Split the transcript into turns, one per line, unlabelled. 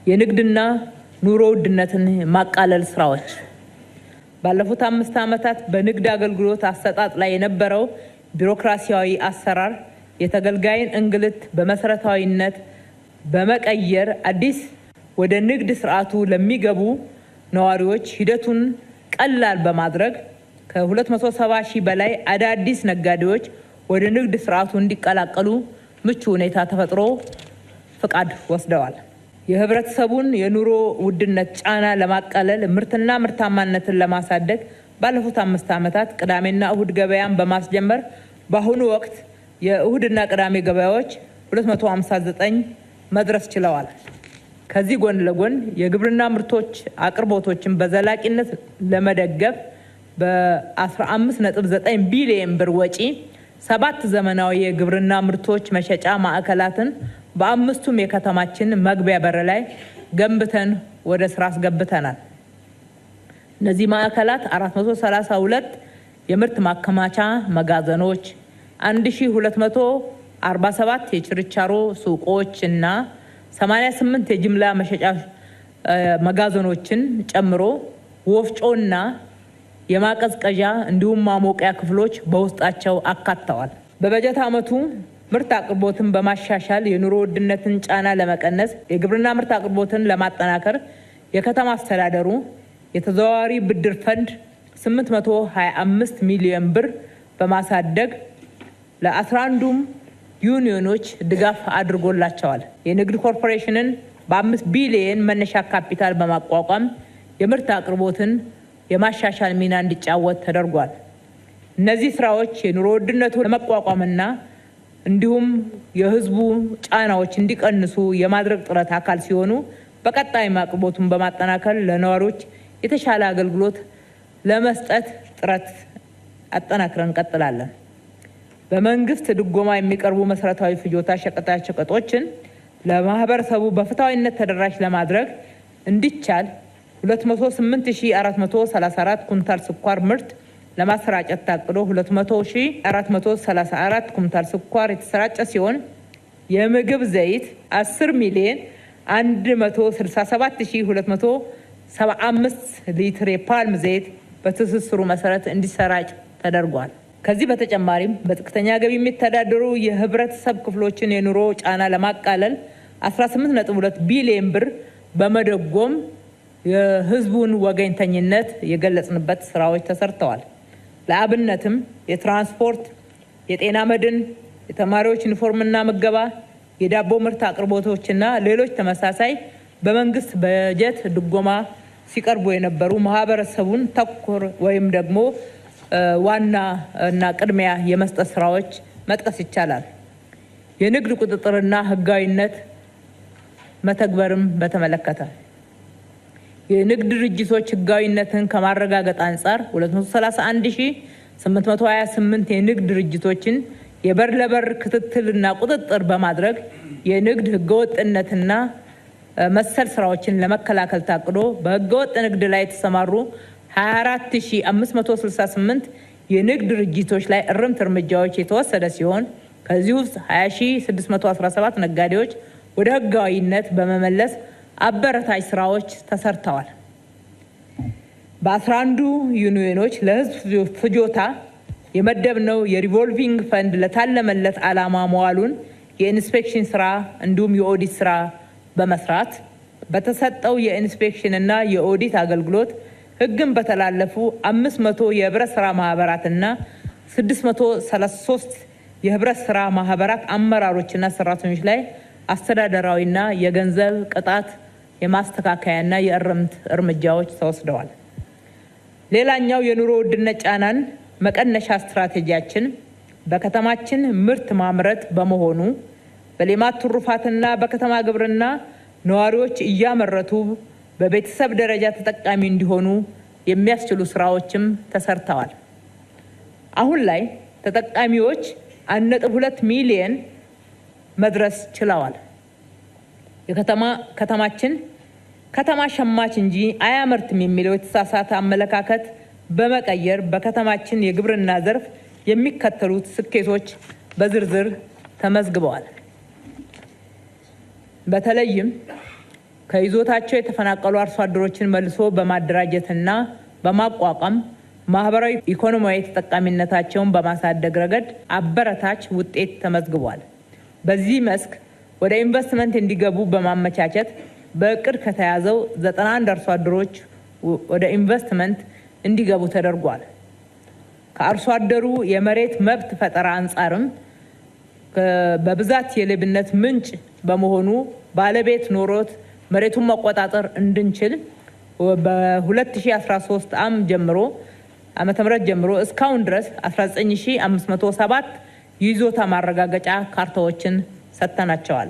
የንግድና ኑሮ ውድነትን ማቃለል ስራዎች ባለፉት 5 ዓመታት በንግድ አገልግሎት አሰጣጥ ላይ የነበረው ቢሮክራሲያዊ አሰራር የተገልጋይን እንግልት በመሰረታዊነት በመቀየር አዲስ ወደ ንግድ ስርዓቱ ለሚገቡ ነዋሪዎች ሂደቱን ቀላል በማድረግ ከ270 ሺህ በላይ አዳዲስ ነጋዴዎች ወደ ንግድ ስርዓቱ እንዲቀላቀሉ ምቹ ሁኔታ ተፈጥሮ ፍቃድ ወስደዋል። የህብረተሰቡን የኑሮ ውድነት ጫና ለማቃለል ምርትና ምርታማነትን ለማሳደግ ባለፉት 5 ዓመታት ቅዳሜና እሁድ ገበያን በማስጀመር በአሁኑ ወቅት የእሁድና ቅዳሜ ገበያዎች 259 መድረስ ችለዋል። ከዚህ ጎን ለጎን የግብርና ምርቶች አቅርቦቶችን በዘላቂነት ለመደገፍ በ15.9 ቢሊዮን ብር ወጪ 7 ዘመናዊ የግብርና ምርቶች መሸጫ ማዕከላትን በአምስቱም የከተማችን መግቢያ በር ላይ ገንብተን ወደ ስራ አስገብተናል። እነዚህ ማዕከላት 432 የምርት ማከማቻ መጋዘኖች፣ 1247 የችርቻሮ ሱቆች እና 88 የጅምላ መሸጫ መጋዘኖችን ጨምሮ ወፍጮና የማቀዝቀዣ እንዲሁም ማሞቂያ ክፍሎች በውስጣቸው አካተዋል። በበጀት ዓመቱ ምርት አቅርቦትን በማሻሻል የኑሮ ውድነትን ጫና ለመቀነስ የግብርና ምርት አቅርቦትን ለማጠናከር የከተማ አስተዳደሩ የተዘዋዋሪ ብድር ፈንድ 825 ሚሊዮን ብር በማሳደግ ለ11ዱም ዩኒዮኖች ድጋፍ አድርጎላቸዋል። የንግድ ኮርፖሬሽንን በ5 ቢሊዮን መነሻ ካፒታል በማቋቋም የምርት አቅርቦትን የማሻሻል ሚና እንዲጫወት ተደርጓል። እነዚህ ስራዎች የኑሮ ውድነቱን ለመቋቋምና እንዲሁም የህዝቡ ጫናዎች እንዲቀንሱ የማድረግ ጥረት አካል ሲሆኑ በቀጣይ አቅርቦቱን በማጠናከር ለነዋሪዎች የተሻለ አገልግሎት ለመስጠት ጥረት አጠናክረን እንቀጥላለን። በመንግስት ድጎማ የሚቀርቡ መሰረታዊ ፍጆታ ሸቀጣሸቀጦችን ለማህበረሰቡ በፍትሃዊነት ተደራሽ ለማድረግ እንዲቻል 208,434 ኩንታል ስኳር ምርት ለማሰራጨት ታቅዶ 200,434 ኩንታል ስኳር የተሰራጨ ሲሆን የምግብ ዘይት 10,167,275 ሊትር የፓልም ዘይት በትስስሩ መሰረት እንዲሰራጭ ተደርጓል። ከዚህ በተጨማሪም በዝቅተኛ ገቢ የሚተዳደሩ የህብረተሰብ ክፍሎችን የኑሮ ጫና ለማቃለል 18.2 ቢሊዮን ብር በመደጎም የህዝቡን ወገኝተኝነት የገለጽንበት ስራዎች ተሰርተዋል። ለአብነትም የትራንስፖርት፣ የጤና መድን፣ የተማሪዎች ዩኒፎርምና ምገባ፣ የዳቦ ምርት አቅርቦቶችና ሌሎች ተመሳሳይ በመንግስት በጀት ድጎማ ሲቀርቡ የነበሩ ማህበረሰቡን ተኮር ወይም ደግሞ ዋና እና ቅድሚያ የመስጠት ስራዎች መጥቀስ ይቻላል። የንግድ ቁጥጥርና ህጋዊነት መተግበርም በተመለከተ የንግድ ድርጅቶች ህጋዊነትን ከማረጋገጥ አንጻር 231,828 የንግድ ድርጅቶችን የበር ለበር ክትትልና ቁጥጥር በማድረግ የንግድ ህገወጥነትና መሰል ስራዎችን ለመከላከል ታቅዶ በህገወጥ ንግድ ላይ የተሰማሩ 24,568 የንግድ ድርጅቶች ላይ እርምት እርምጃዎች የተወሰደ ሲሆን ከዚህ ውስጥ 20,617 ነጋዴዎች ወደ ህጋዊነት በመመለስ አበረታች ስራዎች ተሰርተዋል። በ11ዱ ዩኒዮኖች ለህዝብ ፍጆታ የመደብነው የሪቮልቪንግ ፈንድ ለታለመለት ዓላማ መዋሉን የኢንስፔክሽን ስራ እንዲሁም የኦዲት ስራ በመስራት በተሰጠው የኢንስፔክሽንና የኦዲት አገልግሎት ህግን በተላለፉ 500 የህብረት ስራ ማህበራትና 633 የህብረት ስራ ማህበራት አመራሮችና ሰራተኞች ላይ አስተዳደራዊና የገንዘብ ቅጣት የማስተካከያና የእርምት እርምጃዎች ተወስደዋል። ሌላኛው የኑሮ ውድነት ጫናን መቀነሻ ስትራቴጂያችን በከተማችን ምርት ማምረት በመሆኑ በሌማት ትሩፋትና በከተማ ግብርና ነዋሪዎች እያመረቱ በቤተሰብ ደረጃ ተጠቃሚ እንዲሆኑ የሚያስችሉ ስራዎችም ተሰርተዋል። አሁን ላይ ተጠቃሚዎች 1.2 ሚሊዮን መድረስ ችለዋል። ከተማችን ከተማ ሸማች እንጂ አያመርትም የሚለው የተሳሳተ አመለካከት በመቀየር በከተማችን የግብርና ዘርፍ የሚከተሉት ስኬቶች በዝርዝር ተመዝግበዋል። በተለይም ከይዞታቸው የተፈናቀሉ አርሶ አደሮችን መልሶ በማደራጀትና በማቋቋም ማህበራዊ ኢኮኖሚያዊ ተጠቃሚነታቸውን በማሳደግ ረገድ አበረታች ውጤት ተመዝግቧል። በዚህ መስክ ወደ ኢንቨስትመንት እንዲገቡ በማመቻቸት በእቅድ ከተያዘው 91 አርሶ አደሮች ወደ ኢንቨስትመንት እንዲገቡ ተደርጓል። ከአርሶ አደሩ የመሬት መብት ፈጠራ አንጻርም በብዛት የሌብነት ምንጭ በመሆኑ ባለቤት ኖሮት መሬቱን መቆጣጠር እንድንችል በ2013 ዓመተ ምህረት ጀምሮ እስካሁን ድረስ 19507 ይዞታ ማረጋገጫ ካርታዎችን ሰጥተናቸዋል።